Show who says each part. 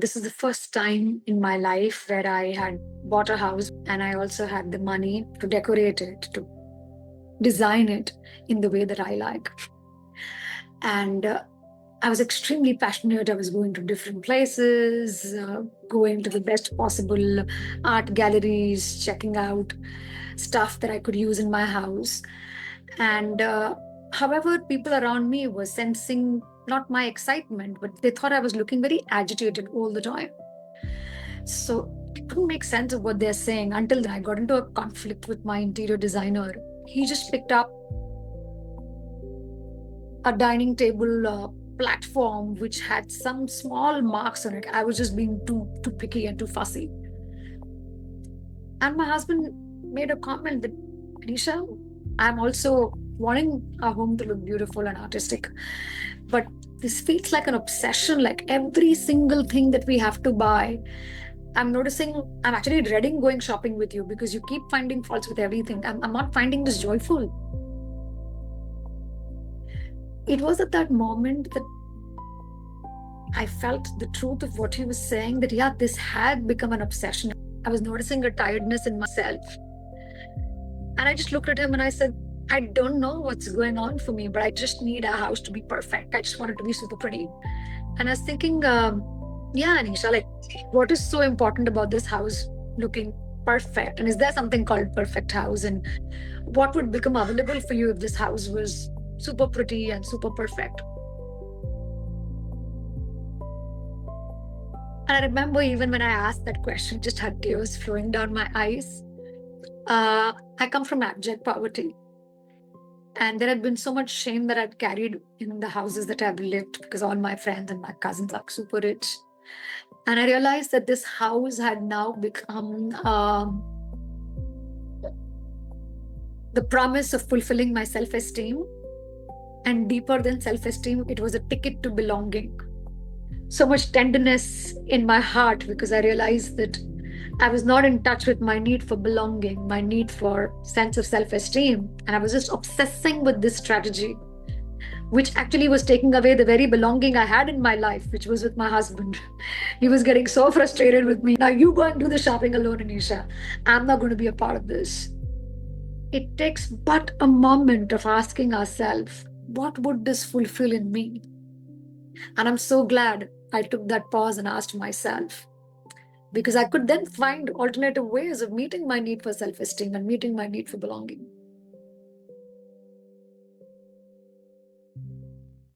Speaker 1: This is the first time in my life where I had bought a house and I also had the money to decorate it, to design it in the way that I like. And I was extremely passionate. I was going to different places, going to the best possible art galleries, checking out stuff that I could use in my house. And however, people around me were sensing not my excitement, but they thought I was looking very agitated all the time. So it couldn't make sense of what they're saying until I got into a conflict with my interior designer. He just picked up a dining table platform which had some small marks on it. I was just being too picky and too fussy. And my husband made a comment that, Anisha, I'm also wanting our home to look beautiful and artistic, but this feels like an obsession. Like every single thing that we have to buy, I'm noticing I'm actually dreading going shopping with you because you keep finding faults with everything. I'm not finding this joyful. It was at that moment that I felt the truth of what he was saying, that yeah, this had become an obsession. I was noticing a tiredness in myself. And I just looked at him and I said, I don't know what's going on for me, but I just need a house to be perfect. I just want it to be super pretty. And I was thinking, yeah, Anisha, like, what is so important about this house looking perfect? And is there something called perfect house? And what would become available for you if this house was super pretty and super perfect? And I remember even when I asked that question, just had tears flowing down my eyes. I come from abject poverty. And there had been so much shame that I'd carried in the houses that I've lived because all my friends and my cousins are super rich. And I realized that this house had now become the promise of fulfilling my self esteem. And deeper than self esteem, it was a ticket to belonging. So much tenderness in my heart because I realized that I was not in touch with my need for belonging, my need for sense of self-esteem. And I was just obsessing with this strategy, which actually was taking away the very belonging I had in my life, which was with my husband. He was getting so frustrated with me. Now you go and do the shopping alone, Anisha. I'm not going to be a part of this. It takes but a moment of asking ourselves, what would this fulfill in me? And I'm so glad I took that pause and asked myself, because I could then find alternative ways of meeting my need for self esteem and meeting my need for belonging.